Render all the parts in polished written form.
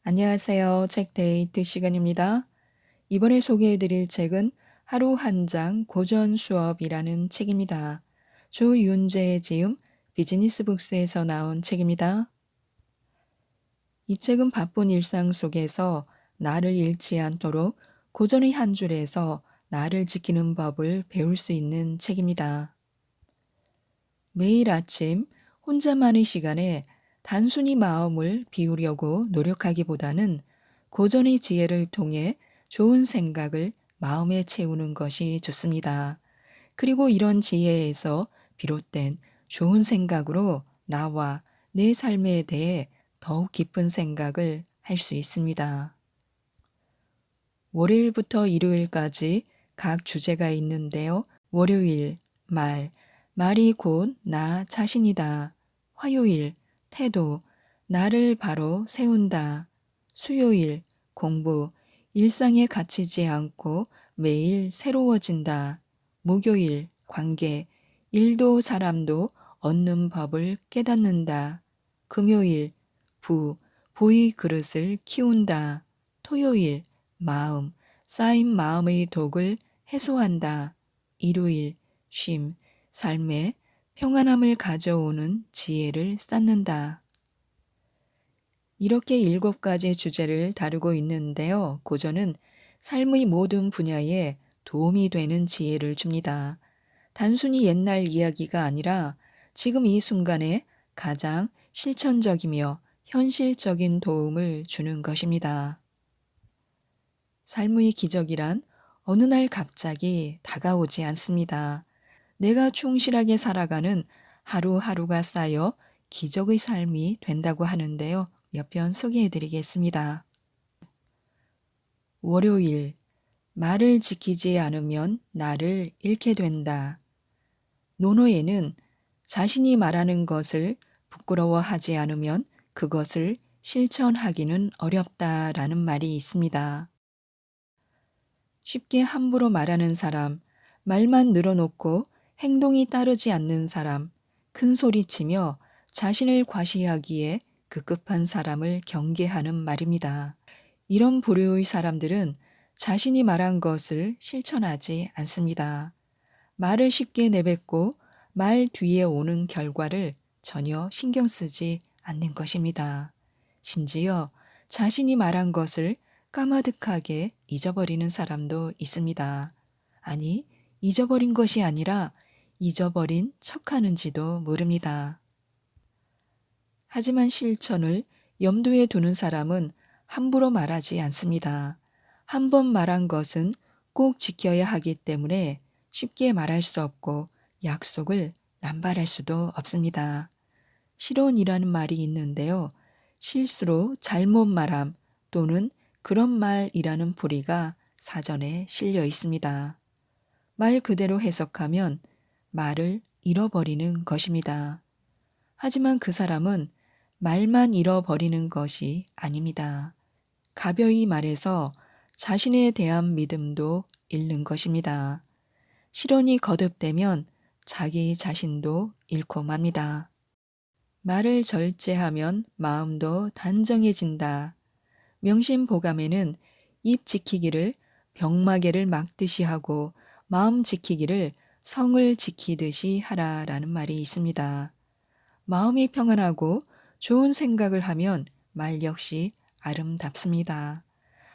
안녕하세요. 책데이트 시간입니다. 이번에 소개해드릴 책은 하루 한 장 고전 수업이라는 책입니다. 조윤재의 지음 비즈니스북스에서 나온 책입니다. 이 책은 바쁜 일상 속에서 나를 잃지 않도록 고전의 한 줄에서 나를 지키는 법을 배울 수 있는 책입니다. 매일 아침 혼자만의 시간에 단순히 마음을 비우려고 노력하기보다는 고전의 지혜를 통해 좋은 생각을 마음에 채우는 것이 좋습니다. 그리고 이런 지혜에서 비롯된 좋은 생각으로 나와 내 삶에 대해 더욱 깊은 생각을 할 수 있습니다. 월요일부터 일요일까지 각 주제가 있는데요. 월요일, 말이 곧 나 자신이다. 화요일, 태도, 나를 바로 세운다. 수요일, 공부, 일상에 갇히지 않고 매일 새로워진다. 목요일, 관계, 일도 사람도 얻는 법을 깨닫는다. 금요일, 보의 그릇을 키운다. 토요일, 마음, 쌓인 마음의 독을 해소한다. 일요일, 쉼, 삶에 평안함을 가져오는 지혜를 쌓는다. 이렇게 7가지 주제를 다루고 있는데요. 고전은 삶의 모든 분야에 도움이 되는 지혜를 줍니다. 단순히 옛날 이야기가 아니라 지금 이 순간에 가장 실천적이며 현실적인 도움을 주는 것입니다. 삶의 기적이란 어느 날 갑자기 다가오지 않습니다. 내가 충실하게 살아가는 하루하루가 쌓여 기적의 삶이 된다고 하는데요. 몇 편 소개해 드리겠습니다. 월요일, 말을 지키지 않으면 나를 잃게 된다. 논어에는 자신이 말하는 것을 부끄러워하지 않으면 그것을 실천하기는 어렵다라는 말이 있습니다. 쉽게 함부로 말하는 사람, 말만 늘어놓고 행동이 따르지 않는 사람, 큰 소리치며 자신을 과시하기에 급급한 사람을 경계하는 말입니다. 이런 부류의 사람들은 자신이 말한 것을 실천하지 않습니다. 말을 쉽게 내뱉고 말 뒤에 오는 결과를 전혀 신경 쓰지 않는 것입니다. 심지어 자신이 말한 것을 까마득하게 잊어버리는 사람도 있습니다. 아니, 잊어버린 것이 아니라 잊어버린 척하는지도 모릅니다. 하지만 실천을 염두에 두는 사람은 함부로 말하지 않습니다. 한 번 말한 것은 꼭 지켜야 하기 때문에 쉽게 말할 수 없고 약속을 남발할 수도 없습니다. 실언이라는 말이 있는데요. 실수로 잘못 말함 또는 그런 말이라는 부리가 사전에 실려 있습니다. 말 그대로 해석하면 말을 잃어버리는 것입니다. 하지만 그 사람은 말만 잃어버리는 것이 아닙니다. 가벼이 말해서 자신에 대한 믿음도 잃는 것입니다. 실언이 거듭되면 자기 자신도 잃고 맙니다. 말을 절제하면 마음도 단정해진다. 명심보감에는 입 지키기를 병마개를 막듯이 하고 마음 지키기를 성을 지키듯이 하라라는 말이 있습니다. 마음이 평안하고 좋은 생각을 하면 말 역시 아름답습니다.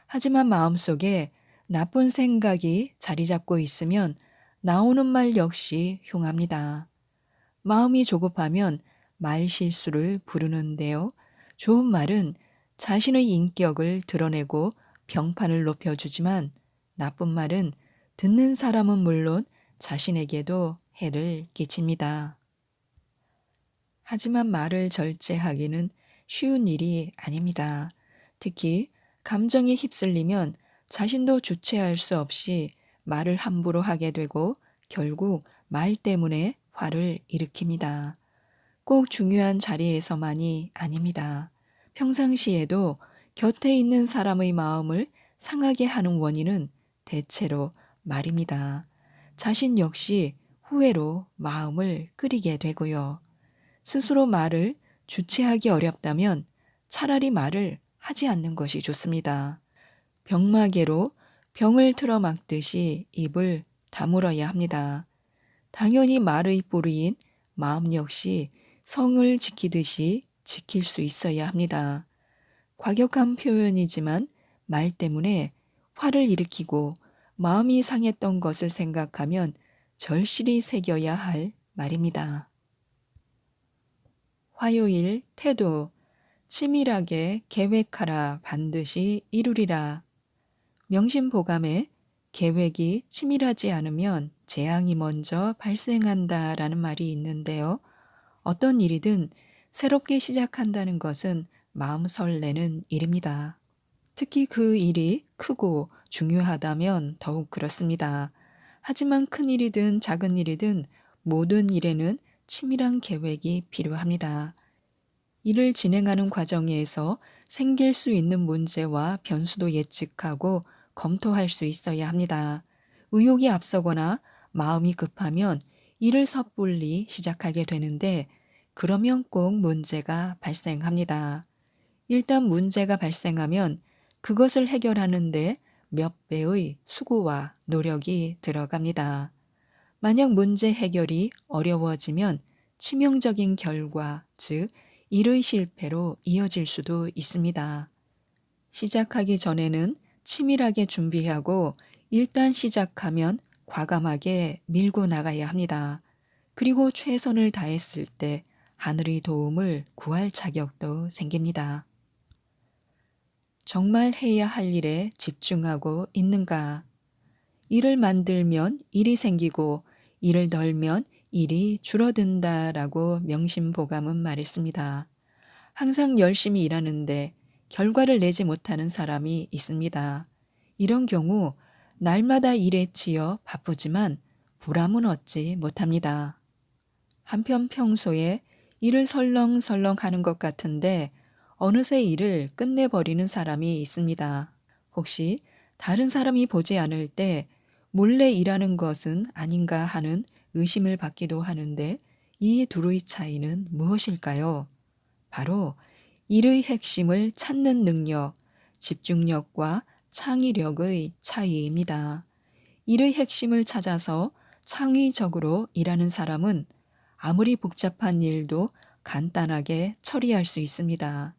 하지만 마음속에 나쁜 생각이 자리 잡고 있으면 나오는 말 역시 흉합니다. 마음이 조급하면 말 실수를 부르는데요. 좋은 말은 자신의 인격을 드러내고 평판을 높여주지만 나쁜 말은 듣는 사람은 물론 자신에게도 해를 끼칩니다. 하지만 말을 절제하기는 쉬운 일이 아닙니다. 특히 감정에 휩쓸리면 자신도 주체할 수 없이 말을 함부로 하게 되고 결국 말 때문에 화를 일으킵니다. 꼭 중요한 자리에서만이 아닙니다. 평상시에도 곁에 있는 사람의 마음을 상하게 하는 원인은 대체로 말입니다. 자신 역시 후회로 마음을 끓이게 되고요. 스스로 말을 주체하기 어렵다면 차라리 말을 하지 않는 것이 좋습니다. 병마개로 병을 틀어막듯이 입을 다물어야 합니다. 당연히 말의 뿌리인 마음 역시 성을 지키듯이 지킬 수 있어야 합니다. 과격한 표현이지만 말 때문에 화를 일으키고 마음이 상했던 것을 생각하면 절실히 새겨야 할 말입니다. 화요일 태도. 치밀하게 계획하라 반드시 이루리라. 명심보감에 계획이 치밀하지 않으면 재앙이 먼저 발생한다라는 말이 있는데요. 어떤 일이든 새롭게 시작한다는 것은 마음 설레는 일입니다. 특히 그 일이 크고 중요하다면 더욱 그렇습니다. 하지만 큰 일이든 작은 일이든 모든 일에는 치밀한 계획이 필요합니다. 일을 진행하는 과정에서 생길 수 있는 문제와 변수도 예측하고 검토할 수 있어야 합니다. 의욕이 앞서거나 마음이 급하면 일을 섣불리 시작하게 되는데 그러면 꼭 문제가 발생합니다. 일단 문제가 발생하면 그것을 해결하는데 몇 배의 수고와 노력이 들어갑니다. 만약 문제 해결이 어려워지면 치명적인 결과, 즉, 일의 실패로 이어질 수도 있습니다. 시작하기 전에는 치밀하게 준비하고 일단 시작하면 과감하게 밀고 나가야 합니다. 그리고 최선을 다했을 때 하늘의 도움을 구할 자격도 생깁니다. 정말 해야 할 일에 집중하고 있는가? 일을 만들면 일이 생기고 일을 덜면 일이 줄어든다라고 명심보감은 말했습니다. 항상 열심히 일하는데 결과를 내지 못하는 사람이 있습니다. 이런 경우 날마다 일에 치여 바쁘지만 보람은 얻지 못합니다. 한편 평소에 일을 설렁설렁 하는 것 같은데 어느새 일을 끝내버리는 사람이 있습니다. 혹시 다른 사람이 보지 않을 때 몰래 일하는 것은 아닌가 하는 의심을 받기도 하는데 이 둘의 차이는 무엇일까요? 바로 일의 핵심을 찾는 능력, 집중력과 창의력의 차이입니다. 일의 핵심을 찾아서 창의적으로 일하는 사람은 아무리 복잡한 일도 간단하게 처리할 수 있습니다.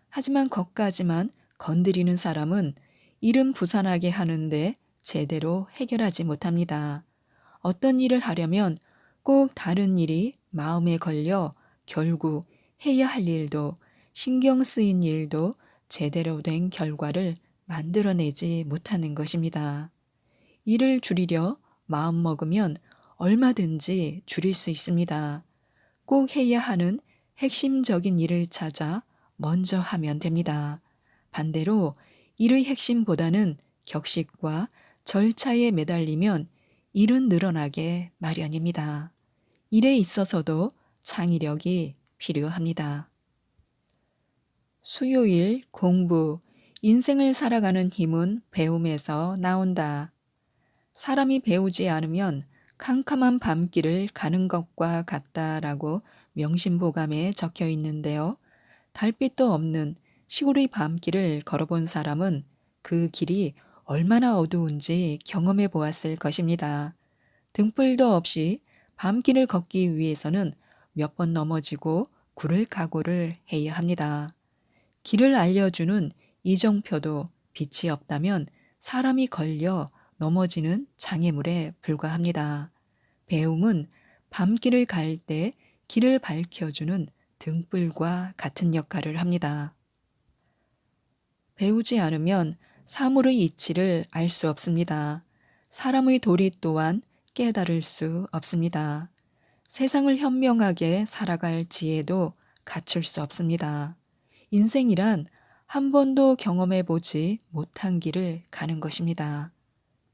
하지만 거기까지만 건드리는 사람은 일은 부산하게 하는데 제대로 해결하지 못합니다. 어떤 일을 하려면 꼭 다른 일이 마음에 걸려 결국 해야 할 일도 신경 쓰인 일도 제대로 된 결과를 만들어내지 못하는 것입니다. 일을 줄이려 마음먹으면 얼마든지 줄일 수 있습니다. 꼭 해야 하는 핵심적인 일을 찾아 먼저 하면 됩니다. 반대로 일의 핵심보다는 격식과 절차에 매달리면 일은 늘어나게 마련입니다. 일에 있어서도 창의력이 필요합니다. 수요일 공부. 인생을 살아가는 힘은 배움에서 나온다. 사람이 배우지 않으면 캄캄한 밤길을 가는 것과 같다라고 명심보감에 적혀 있는데요. 달빛도 없는 시골의 밤길을 걸어본 사람은 그 길이 얼마나 어두운지 경험해 보았을 것입니다. 등불도 없이 밤길을 걷기 위해서는 몇 번 넘어지고 굴을 각오를 해야 합니다. 길을 알려주는 이정표도 빛이 없다면 사람이 걸려 넘어지는 장애물에 불과합니다. 배움은 밤길을 갈 때 길을 밝혀주는 등불과 같은 역할을 합니다. 배우지 않으면 사물의 이치를 알 수 없습니다. 사람의 도리 또한 깨달을 수 없습니다. 세상을 현명하게 살아갈 지혜도 갖출 수 없습니다. 인생이란 한 번도 경험해 보지 못한 길을 가는 것입니다.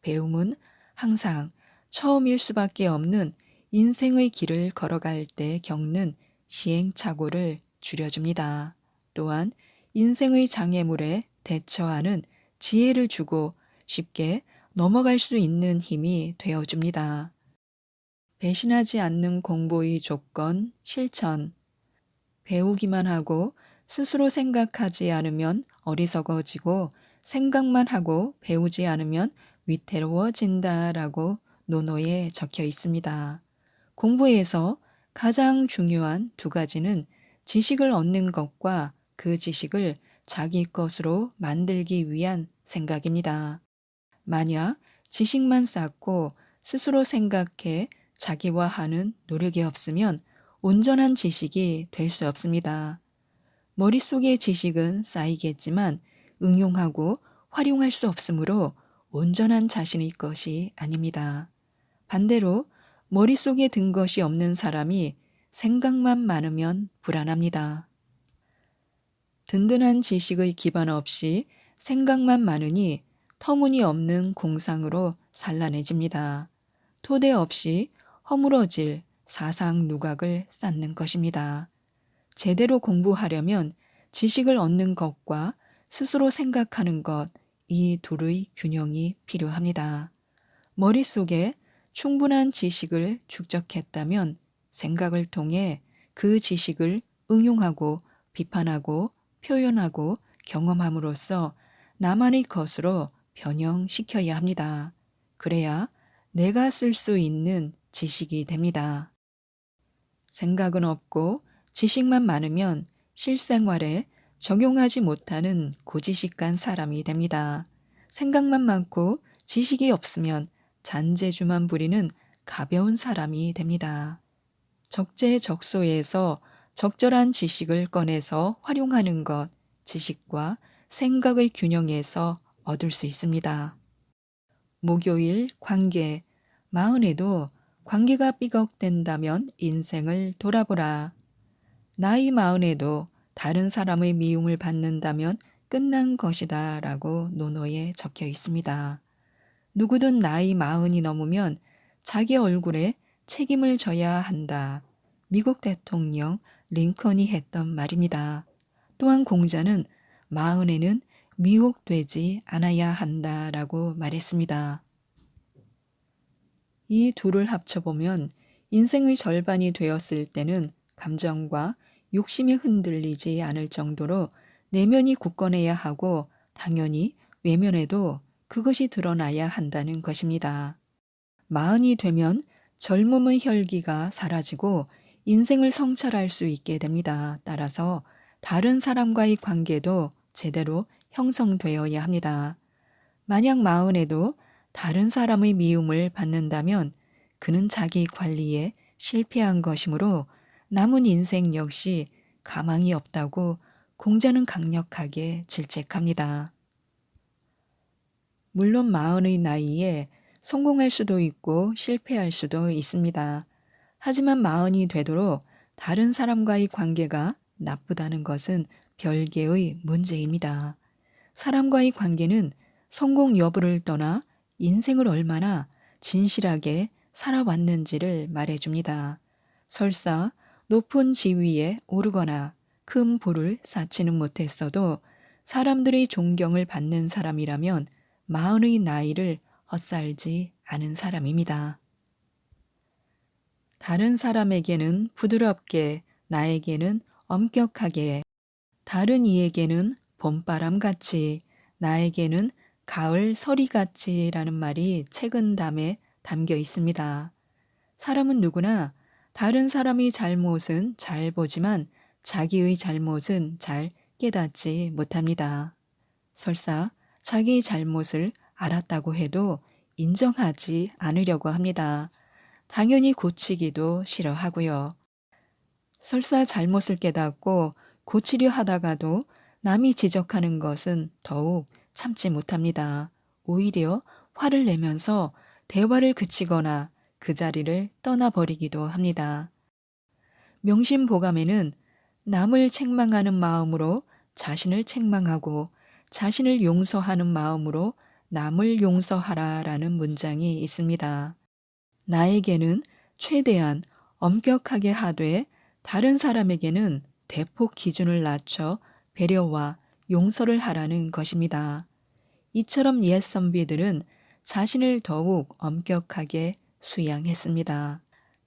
배움은 항상 처음일 수밖에 없는 인생의 길을 걸어갈 때 겪는 시행착오를 줄여줍니다. 또한 인생의 장애물에 대처하는 지혜를 주고 쉽게 넘어갈 수 있는 힘이 되어줍니다. 배신하지 않는 공부의 조건, 실천. 배우기만 하고 스스로 생각하지 않으면 어리석어지고 생각만 하고 배우지 않으면 위태로워진다라고 논어에 적혀 있습니다. 공부에서 가장 중요한 두 가지는 지식을 얻는 것과 그 지식을 자기 것으로 만들기 위한 생각입니다. 만약 지식만 쌓고 스스로 생각해 자기화하는 노력이 없으면 온전한 지식이 될 수 없습니다. 머릿속에 지식은 쌓이겠지만 응용하고 활용할 수 없으므로 온전한 자신의 것이 아닙니다. 반대로 머릿속에 든 것이 없는 사람이 생각만 많으면 불안합니다. 든든한 지식의 기반 없이 생각만 많으니 터무니없는 공상으로 산란해집니다. 토대 없이 허물어질 사상 누각을 쌓는 것입니다. 제대로 공부하려면 지식을 얻는 것과 스스로 생각하는 것, 이 둘의 균형이 필요합니다. 머릿속에 충분한 지식을 축적했다면 생각을 통해 그 지식을 응용하고 비판하고 표현하고 경험함으로써 나만의 것으로 변형시켜야 합니다. 그래야 내가 쓸 수 있는 지식이 됩니다. 생각은 없고 지식만 많으면 실생활에 적용하지 못하는 고지식간 사람이 됩니다. 생각만 많고 지식이 없으면 잔재주만 부리는 가벼운 사람이 됩니다. 적재적소에서 적절한 지식을 꺼내서 활용하는 것, 지식과 생각의 균형에서 얻을 수 있습니다. 목요일 관계, 마흔에도 관계가 삐걱된다면 인생을 돌아보라. 나이 마흔에도 다른 사람의 미움을 받는다면 끝난 것이다 라고 논어에 적혀 있습니다. 누구든 나이 마흔이 넘으면 자기 얼굴에 책임을 져야 한다. 미국 대통령 링컨이 했던 말입니다. 또한 공자는 마흔에는 미혹되지 않아야 한다라고 말했습니다. 이 둘을 합쳐보면 인생의 절반이 되었을 때는 감정과 욕심이 흔들리지 않을 정도로 내면이 굳건해야 하고 당연히 외면에도 그것이 드러나야 한다는 것입니다. 마흔이 되면 젊음의 혈기가 사라지고 인생을 성찰할 수 있게 됩니다. 따라서 다른 사람과의 관계도 제대로 형성되어야 합니다. 만약 마흔에도 다른 사람의 미움을 받는다면 그는 자기 관리에 실패한 것이므로 남은 인생 역시 가망이 없다고 공자는 강력하게 질책합니다. 물론 마흔의 나이에 성공할 수도 있고 실패할 수도 있습니다. 하지만 마흔이 되도록 다른 사람과의 관계가 나쁘다는 것은 별개의 문제입니다. 사람과의 관계는 성공 여부를 떠나 인생을 얼마나 진실하게 살아왔는지를 말해줍니다. 설사 높은 지위에 오르거나 큰 부를 쌓지는 못했어도 사람들의 존경을 받는 사람이라면 마흔의 나이를 헛살지 않은 사람입니다. 다른 사람에게는 부드럽게, 나에게는 엄격하게, 다른 이에게는 봄바람같이, 나에게는 가을 서리같이라는 말이 책은담에 담겨 있습니다. 사람은 누구나 다른 사람의 잘못은 잘 보지만 자기의 잘못은 잘 깨닫지 못합니다. 설사 자기의 잘못을 알았다고 해도 인정하지 않으려고 합니다. 당연히 고치기도 싫어하고요. 설사 잘못을 깨닫고 고치려 하다가도 남이 지적하는 것은 더욱 참지 못합니다. 오히려 화를 내면서 대화를 그치거나 그 자리를 떠나버리기도 합니다. 명심보감에는 남을 책망하는 마음으로 자신을 책망하고 자신을 용서하는 마음으로 남을 용서하라라는 문장이 있습니다. 나에게는 최대한 엄격하게 하되 다른 사람에게는 대폭 기준을 낮춰 배려와 용서를 하라는 것입니다. 이처럼 옛 선비들은 자신을 더욱 엄격하게 수양했습니다.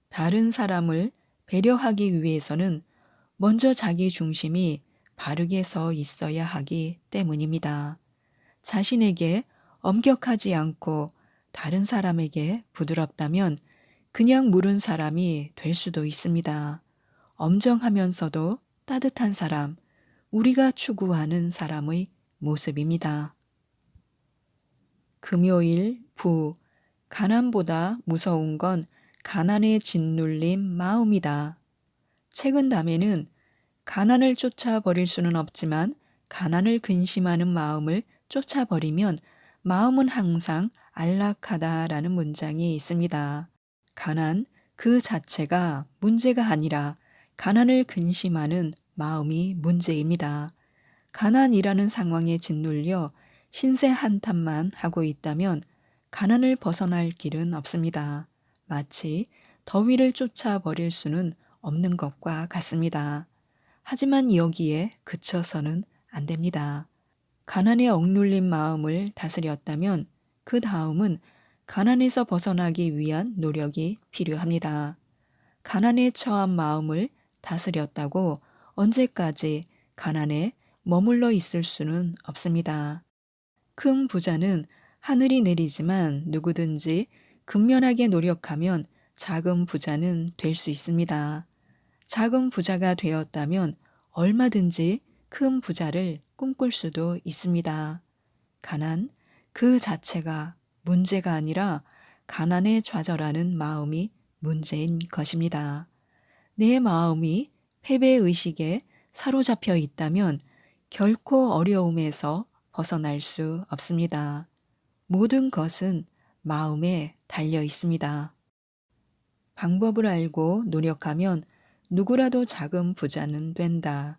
다른 사람을 배려하기 위해서는 먼저 자기 중심이 바르게 서 있어야 하기 때문입니다. 자신에게 엄격하지 않고 다른 사람에게 부드럽다면 그냥 무른 사람이 될 수도 있습니다. 엄정하면서도 따뜻한 사람, 우리가 추구하는 사람의 모습입니다. 금요일 부 가난보다 무서운 건 가난에 짓눌린 마음이다. 책은 담에는 가난을 쫓아버릴 수는 없지만 가난을 근심하는 마음을 쫓아버리면 마음은 항상 안락하다라는 문장이 있습니다. 가난 그 자체가 문제가 아니라 가난을 근심하는 마음이 문제입니다. 가난이라는 상황에 짓눌려 신세 한탄만 하고 있다면 가난을 벗어날 길은 없습니다. 마치 더위를 쫓아버릴 수는 없는 것과 같습니다. 하지만 여기에 그쳐서는 안 됩니다. 가난에 억눌린 마음을 다스렸다면 그 다음은 가난에서 벗어나기 위한 노력이 필요합니다. 가난에 처한 마음을 다스렸다고 언제까지 가난에 머물러 있을 수는 없습니다. 큰 부자는 하늘이 내리지만 누구든지 근면하게 노력하면 작은 부자는 될 수 있습니다. 작은 부자가 되었다면 얼마든지 큰 부자를 꿈꿀 수도 있습니다. 가난 그 자체가 문제가 아니라 가난에 좌절하는 마음이 문제인 것입니다. 내 마음이 패배의식에 사로잡혀 있다면 결코 어려움에서 벗어날 수 없습니다. 모든 것은 마음에 달려 있습니다. 방법을 알고 노력하면 누구라도 작은 부자는 된다.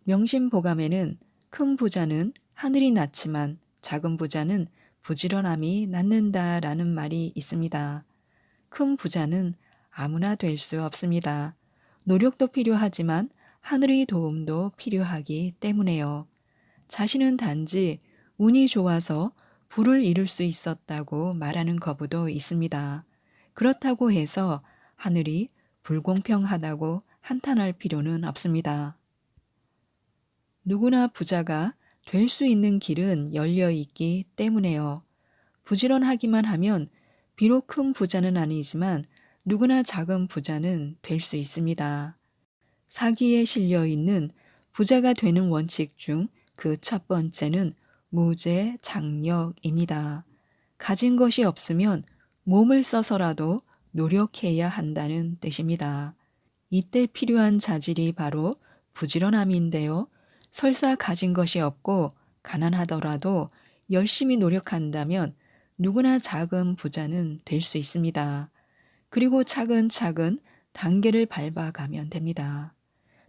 명심보감에는 큰 부자는 하늘이 낮지만 작은 부자는 부지런함이 낳는다라는 말이 있습니다. 큰 부자는 아무나 될 수 없습니다. 노력도 필요하지만 하늘의 도움도 필요하기 때문에요. 자신은 단지 운이 좋아서 부를 이룰 수 있었다고 말하는 거부도 있습니다. 그렇다고 해서 하늘이 불공평하다고 한탄할 필요는 없습니다. 누구나 부자가 될 수 있는 길은 열려 있기 때문에요. 부지런하기만 하면 비록 큰 부자는 아니지만 누구나 작은 부자는 될 수 있습니다. 사기에 실려 있는 부자가 되는 원칙 중 그 첫 번째는 무제장력입니다. 가진 것이 없으면 몸을 써서라도 노력해야 한다는 뜻입니다. 이때 필요한 자질이 바로 부지런함인데요. 설사 가진 것이 없고 가난하더라도 열심히 노력한다면 누구나 작은 부자는 될 수 있습니다. 그리고 차근차근 단계를 밟아가면 됩니다.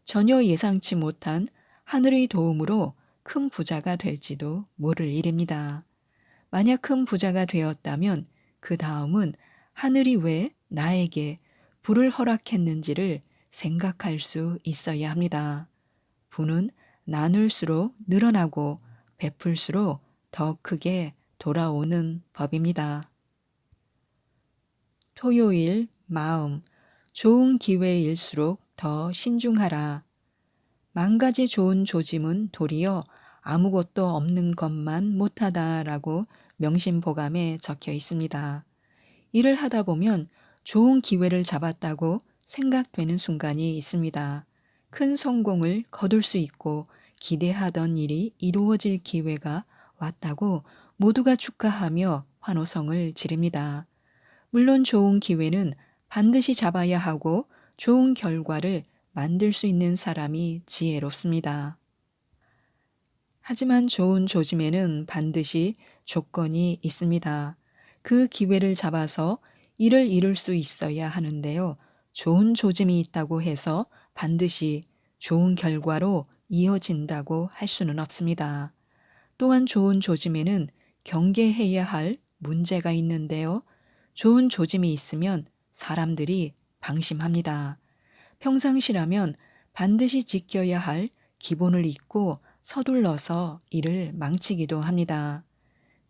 전혀 예상치 못한 하늘의 도움으로 큰 부자가 될지도 모를 일입니다. 만약 큰 부자가 되었다면 그 다음은 하늘이 왜 나에게 부를 허락했는지를 생각할 수 있어야 합니다. 부는 나눌수록 늘어나고 베풀수록 더 크게 돌아오는 법입니다. 토요일 마음 좋은 기회일수록 더 신중하라. 만 가지 좋은 조짐은 도리어 아무것도 없는 것만 못하다라고 명심보감에 적혀 있습니다. 일을 하다 보면 좋은 기회를 잡았다고 생각되는 순간이 있습니다. 큰 성공을 거둘 수 있고 기대하던 일이 이루어질 기회가 왔다고 모두가 축하하며 환호성을 지릅니다. 물론 좋은 기회는 반드시 잡아야 하고 좋은 결과를 만들 수 있는 사람이 지혜롭습니다. 하지만 좋은 조짐에는 반드시 조건이 있습니다. 그 기회를 잡아서 일을 이룰 수 있어야 하는데요. 좋은 조짐이 있다고 해서 반드시 좋은 결과로 이어진다고 할 수는 없습니다. 또한 좋은 조짐에는 경계해야 할 문제가 있는데요. 좋은 조짐이 있으면 사람들이 방심합니다. 평상시라면 반드시 지켜야 할 기본을 잊고 서둘러서 일을 망치기도 합니다.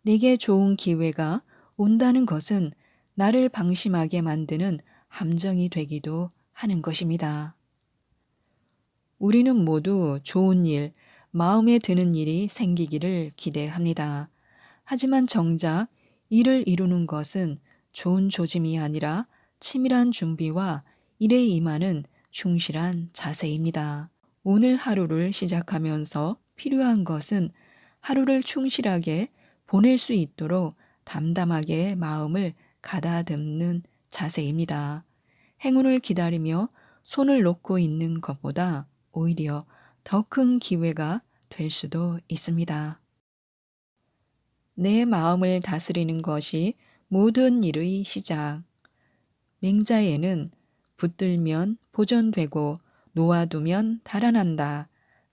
내게 좋은 기회가 온다는 것은 나를 방심하게 만드는 함정이 되기도 하는 것입니다. 우리는 모두 좋은 일, 마음에 드는 일이 생기기를 기대합니다. 하지만 정작 일을 이루는 것은 좋은 조짐이 아니라 치밀한 준비와 일에 임하는 충실한 자세입니다. 오늘 하루를 시작하면서 필요한 것은 하루를 충실하게 보낼 수 있도록 담담하게 마음을 가다듬는 자세입니다. 행운을 기다리며 손을 놓고 있는 것보다 오히려 더 큰 기회가 될 수도 있습니다. 내 마음을 다스리는 것이 모든 일의 시작. 맹자에는 붙들면 보존되고 놓아두면 달아난다.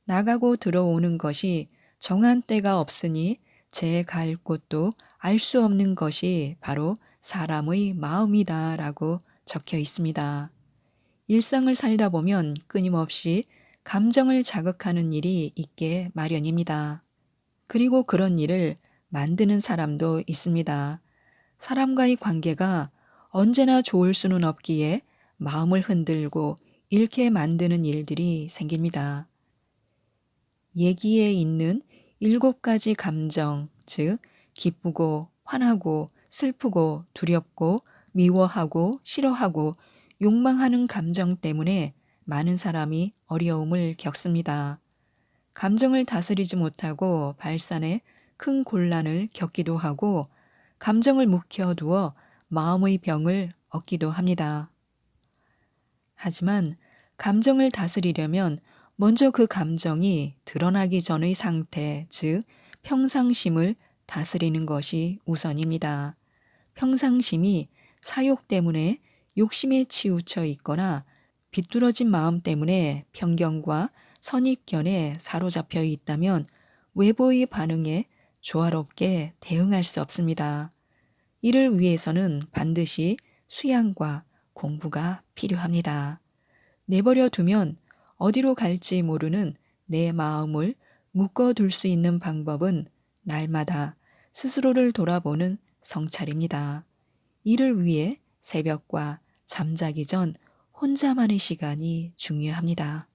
나가고 들어오는 것이 정한 때가 없으니 제 갈 곳도 알 수 없는 것이 바로 사람의 마음이다 라고 적혀 있습니다. 일상을 살다 보면 끊임없이 감정을 자극하는 일이 있게 마련입니다. 그리고 그런 일을 만드는 사람도 있습니다. 사람과의 관계가 언제나 좋을 수는 없기에 마음을 흔들고 잃게 만드는 일들이 생깁니다. 얘기에 있는 7가지 감정, 즉 기쁘고 화나고 슬프고 두렵고 미워하고 싫어하고 욕망하는 감정 때문에 많은 사람이 어려움을 겪습니다. 감정을 다스리지 못하고 발산에 큰 곤란을 겪기도 하고 감정을 묵혀두어 마음의 병을 얻기도 합니다. 하지만 감정을 다스리려면 먼저 그 감정이 드러나기 전의 상태, 즉 평상심을 다스리는 것이 우선입니다. 평상심이 사욕 때문에 욕심에 치우쳐 있거나 비뚤어진 마음 때문에 편견과 선입견에 사로잡혀 있다면 외부의 반응에 조화롭게 대응할 수 없습니다. 이를 위해서는 반드시 수양과 공부가 필요합니다. 내버려 두면 어디로 갈지 모르는 내 마음을 묶어둘 수 있는 방법은 날마다 스스로를 돌아보는 성찰입니다. 이를 위해 새벽과 잠자기 전 혼자만의 시간이 중요합니다.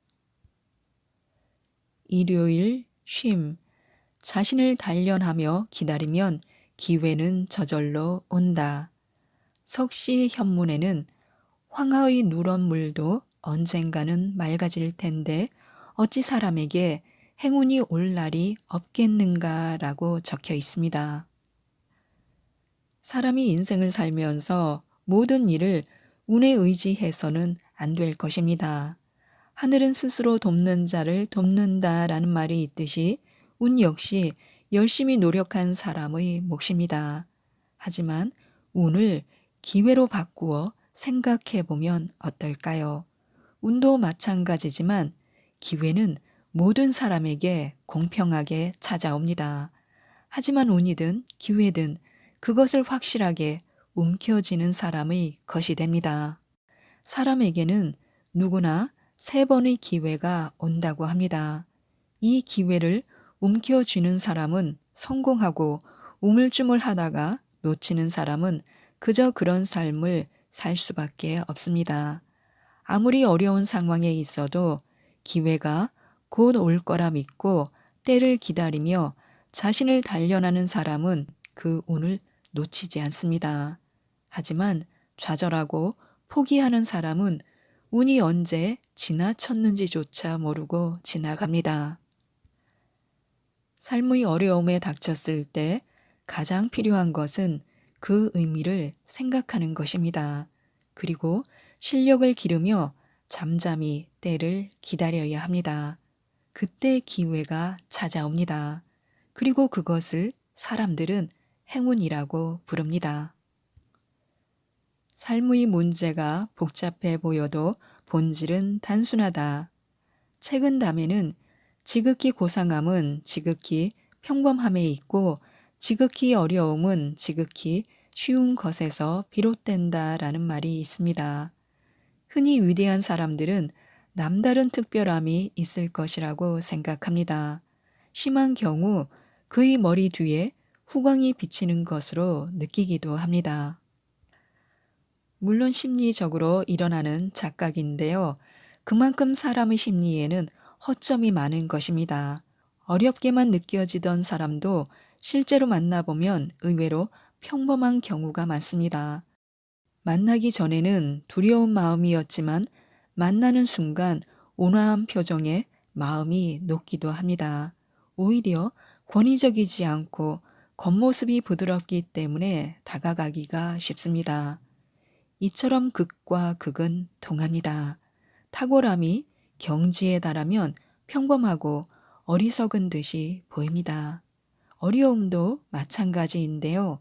일요일 쉼. 자신을 단련하며 기다리면 기회는 저절로 온다. 석시 현문에는 황하의 누런 물도 언젠가는 맑아질 텐데 어찌 사람에게 행운이 올 날이 없겠는가라고 적혀 있습니다. 사람이 인생을 살면서 모든 일을 운에 의지해서는 안 될 것입니다. 하늘은 스스로 돕는 자를 돕는다라는 말이 있듯이 운 역시 열심히 노력한 사람의 몫입니다. 하지만 운을 기회로 바꾸어 생각해 보면 어떨까요? 운도 마찬가지지만 기회는 모든 사람에게 공평하게 찾아옵니다. 하지만 운이든 기회든 그것을 확실하게 움켜쥐는 사람의 것이 됩니다. 사람에게는 누구나 3번의 기회가 온다고 합니다. 이 기회를 움켜쥐는 사람은 성공하고 우물쭈물하다가 놓치는 사람은 그저 그런 삶을 살 수밖에 없습니다. 아무리 어려운 상황에 있어도 기회가 곧 올 거라 믿고 때를 기다리며 자신을 단련하는 사람은 그 운을 놓치지 않습니다. 하지만 좌절하고 포기하는 사람은 운이 언제 지나쳤는지조차 모르고 지나갑니다. 삶의 어려움에 닥쳤을 때 가장 필요한 것은 그 의미를 생각하는 것입니다. 그리고 실력을 기르며 잠잠히 때를 기다려야 합니다. 그때 기회가 찾아옵니다. 그리고 그것을 사람들은 행운이라고 부릅니다. 삶의 문제가 복잡해 보여도 본질은 단순하다. 책은 담에는 지극히 고상함은 지극히 평범함에 있고 지극히 어려움은 지극히 쉬운 것에서 비롯된다라는 말이 있습니다. 흔히 위대한 사람들은 남다른 특별함이 있을 것이라고 생각합니다. 심한 경우 그의 머리 뒤에 후광이 비치는 것으로 느끼기도 합니다. 물론 심리적으로 일어나는 착각인데요. 그만큼 사람의 심리에는 허점이 많은 것입니다. 어렵게만 느껴지던 사람도 실제로 만나보면 의외로 평범한 경우가 많습니다. 만나기 전에는 두려운 마음이었지만 만나는 순간 온화한 표정에 마음이 녹기도 합니다. 오히려 권위적이지 않고 겉모습이 부드럽기 때문에 다가가기가 쉽습니다. 이처럼 극과 극은 동합니다. 탁월함이 경지에 달하면 평범하고 어리석은 듯이 보입니다. 어려움도 마찬가지인데요.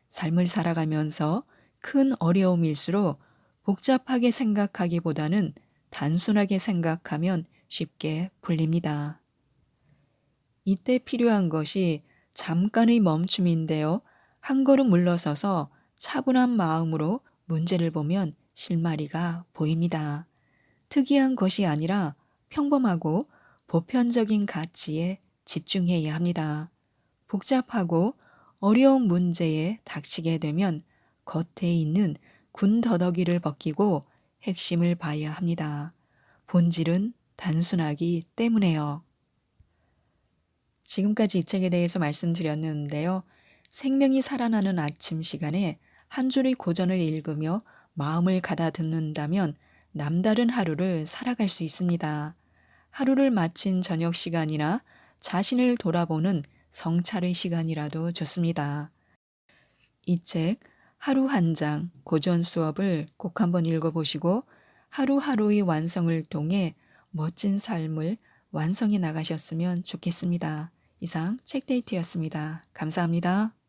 삶을 살아가면서 큰 어려움일수록 복잡하게 생각하기보다는 단순하게 생각하면 쉽게 풀립니다. 이때 필요한 것이 잠깐의 멈춤인데요. 한 걸음 물러서서 차분한 마음으로 문제를 보면 실마리가 보입니다. 특이한 것이 아니라 평범하고 보편적인 가치에 집중해야 합니다. 복잡하고 어려운 문제에 닥치게 되면 겉에 있는 군더더기를 벗기고 핵심을 봐야 합니다. 본질은 단순하기 때문에요. 지금까지 이 책에 대해서 말씀드렸는데요. 생명이 살아나는 아침 시간에 한 줄의 고전을 읽으며 마음을 가다듬는다면 남다른 하루를 살아갈 수 있습니다. 하루를 마친 저녁 시간이나 자신을 돌아보는 성찰의 시간이라도 좋습니다. 이 책 하루 한 장 고전 수업을 꼭 한번 읽어보시고 하루하루의 완성을 통해 멋진 삶을 완성해 나가셨으면 좋겠습니다. 이상 책데이트였습니다. 감사합니다.